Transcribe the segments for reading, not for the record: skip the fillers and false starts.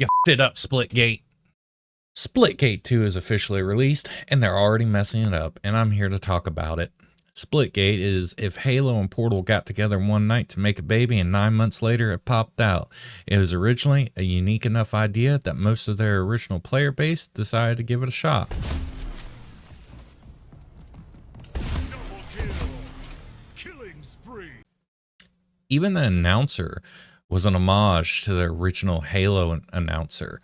You f***ed it up, Splitgate. Splitgate 2 is officially released, and they're already messing it up, and I'm here to talk about it. Splitgate is if Halo and Portal got together one night to make a baby and 9 months later it popped out. It was originally a unique enough idea that most of their original player base decided to give it a shot. Double kill. Killing spree. Even the announcer was an homage to the original Halo announcer.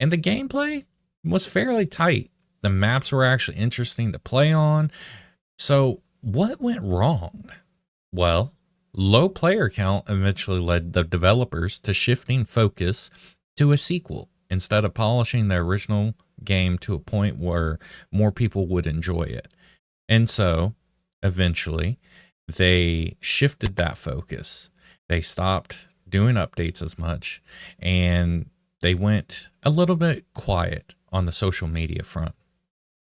And the gameplay was fairly tight. The maps were actually interesting to play on. So what went wrong? Well, low player count eventually led the developers to shifting focus to a sequel instead of polishing the original game to a point where more people would enjoy it. And so eventually they shifted that focus. They stopped doing updates as much, and they went a little bit quiet on the social media front.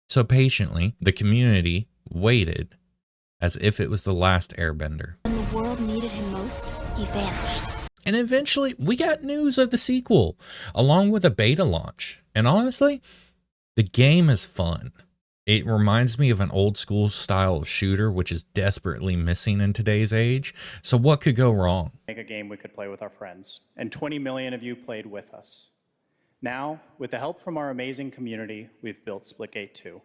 So patiently, the community waited as if it was the last airbender. When the world needed him most, he vanished. And eventually, we got news of the sequel, along with a beta launch. And honestly, the game is fun. It reminds me of an old school style of shooter, which is desperately missing in today's age. So what could go wrong? Make a game we could play with our friends, and 20 million of you played with us. Now, with the help from our amazing community, we've built Splitgate 2.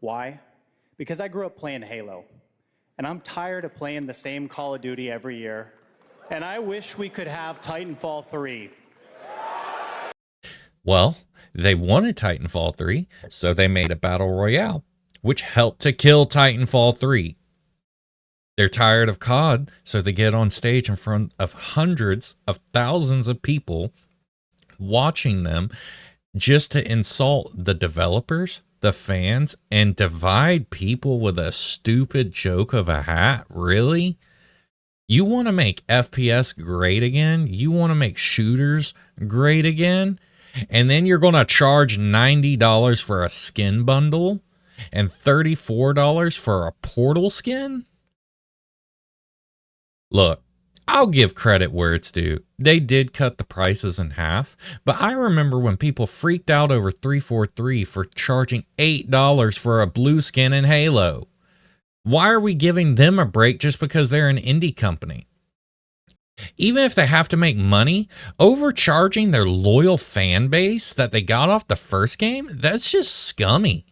Why? Because I grew up playing Halo, and I'm tired of playing the same Call of Duty every year, and I wish we could have Titanfall 3. Well, they wanted Titanfall 3, so they made a battle royale, which helped to kill Titanfall 3. They're tired of COD, so they get on stage in front of hundreds of thousands of people watching them just to insult the developers, the fans, and divide people with a stupid joke of a hat. Really? You want to make FPS great again? You want to make shooters great again? And then you're going to charge $90 for a skin bundle and $34 for a Portal skin? Look, I'll give credit where it's due. They did cut the prices in half, but I remember when people freaked out over 343 for charging $8 for a blue skin in Halo. Why are we giving them a break just because they're an indie company? Even if they have to make money, overcharging their loyal fan base that they got off the first game, that's just scummy.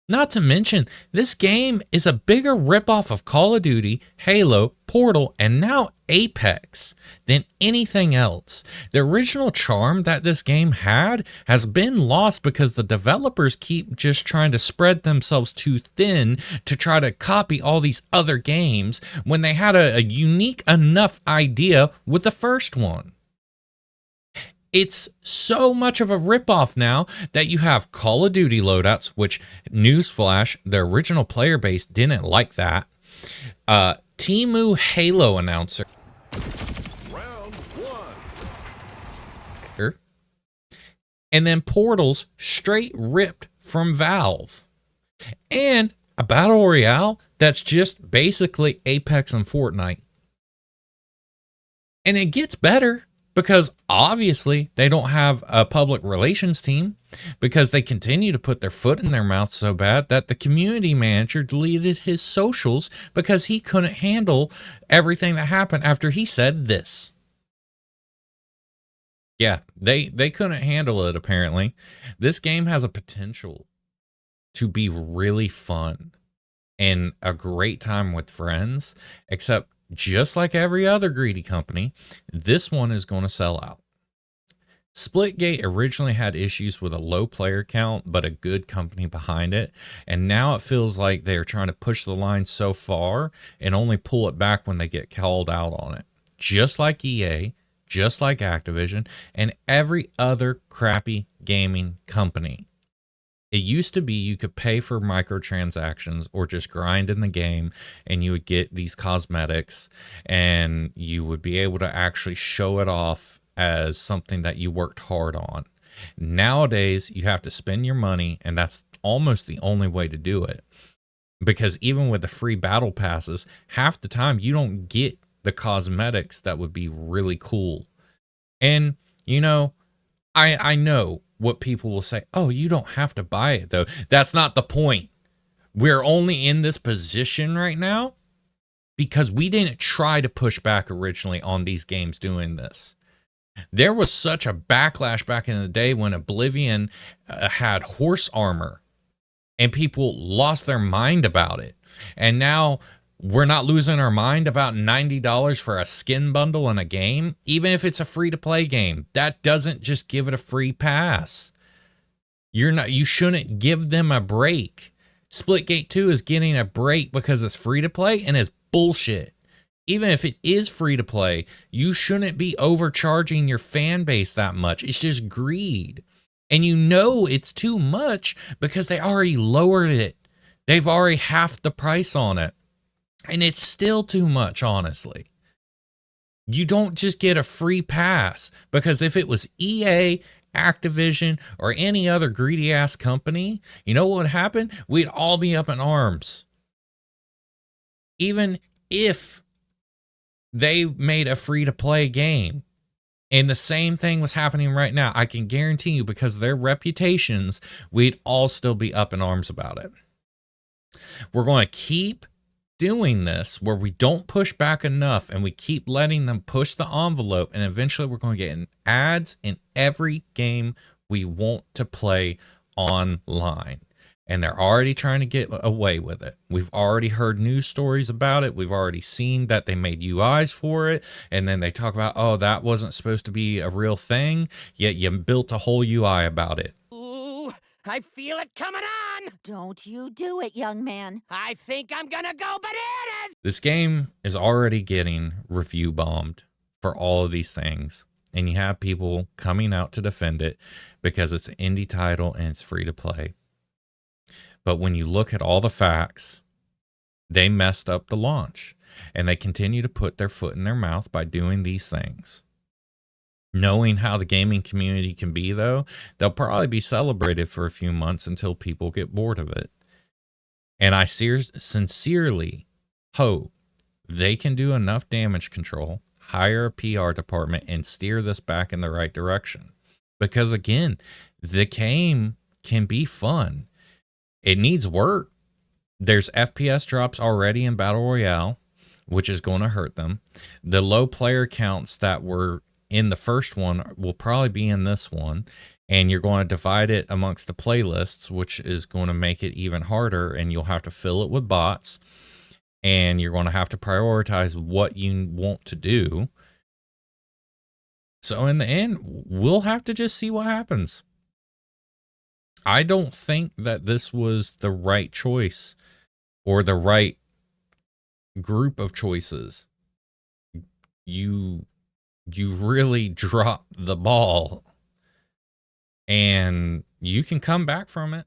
Not to mention, this game is a bigger ripoff of Call of Duty, Halo, Portal, and now Apex than anything else. The original charm that this game had has been lost because the developers keep just trying to spread themselves too thin to try to copy all these other games when they had a unique enough idea with the first one. It's so much of a ripoff now that you have Call of Duty loadouts, which, newsflash, the original player base didn't like that. Temu Halo announcer. Round one. And then Portals straight ripped from Valve. And a battle royale that's just basically Apex and Fortnite. And it gets better. Because obviously they don't have a public relations team, because they continue to put their foot in their mouth so bad that the community manager deleted his socials because he couldn't handle everything that happened after he said this. Yeah, they couldn't handle it apparently. This game has a potential to be really fun and a great time with friends, except just like every other greedy company, this one is going to sell out. Splitgate originally had issues with a low player count, but a good company behind it. And now it feels like they're trying to push the line so far and only pull it back when they get called out on it. Just like EA, just like Activision, and every other crappy gaming company. It used to be you could pay for microtransactions or just grind in the game and you would get these cosmetics and you would be able to actually show it off as something that you worked hard on. Nowadays, you have to spend your money, and that's almost the only way to do it. Because even with the free battle passes, half the time you don't get the cosmetics that would be really cool. And, you know, I know what people will say. Oh, you don't have to buy it though. That's not the point. We're only in this position right now because we didn't try to push back originally on these games doing this. There was such a backlash back in the day when Oblivion had horse armor and people lost their mind about it. And now we're not losing our mind about $90 for a skin bundle in a game, even if it's a free-to-play game. That doesn't just give it a free pass. You shouldn't give them a break. Splitgate 2 is getting a break because it's free-to-play and it's bullshit. Even if it is free-to-play, you shouldn't be overcharging your fan base that much. It's just greed. And you know it's too much because they already lowered it. They've already halved the price on it. And it's still too much, honestly. You don't just get a free pass, because if it was EA, Activision, or any other greedy ass company, you know what would happen? We'd all be up in arms. Even if they made a free to play game and the same thing was happening right now, I can guarantee you, because of their reputations, we'd all still be up in arms about it. We're going to keep doing this where we don't push back enough and we keep letting them push the envelope, and eventually we're going to get ads in every game we want to play online. And they're already trying to get away with it. We've already heard news stories about it. We've already seen that they made UIs for it, and then they talk about, oh, that wasn't supposed to be a real thing, yet you built a whole UI about it. Ooh, I feel it coming on. Don't you do it, young man. I think I'm gonna go bananas. This game is already getting review bombed for all of these things, and you have people coming out to defend it because it's an indie title and it's free to play. But when you look at all the facts, they messed up the launch, and they continue to put their foot in their mouth by doing these things. Knowing how the gaming community can be, though, they'll probably be celebrated for a few months until people get bored of it. And I sincerely hope they can do enough damage control, hire a PR department, and steer this back in the right direction. Because again, the game can be fun. It needs work. There's FPS drops already in Battle Royale, which is going to hurt them. The low player counts that were in the first one will probably be in this one. And you're going to divide it amongst the playlists, which is going to make it even harder. And you'll have to fill it with bots. And you're going to have to prioritize what you want to do. So in the end, we'll have to just see what happens. I don't think that this was the right choice or the right group of choices. You really dropped the ball, and you can come back from it.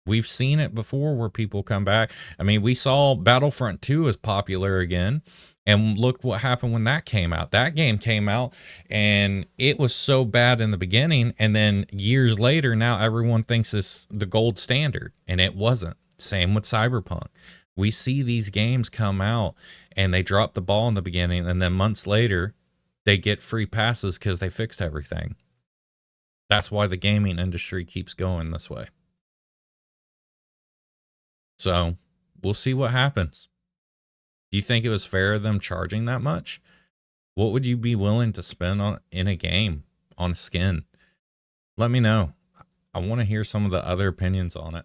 We've seen it before where people come back. I mean, we saw Battlefront 2 is popular again. And look what happened when that came out. That game came out and it was so bad in the beginning. And then years later, now everyone thinks it's the gold standard. And it wasn't. Same with Cyberpunk. We see these games come out and they drop the ball in the beginning. And then months later, they get free passes because they fixed everything. That's why the gaming industry keeps going this way. So we'll see what happens. Do you think it was fair of them charging that much? What would you be willing to spend on in a game on a skin? Let me know. I want to hear some of the other opinions on it.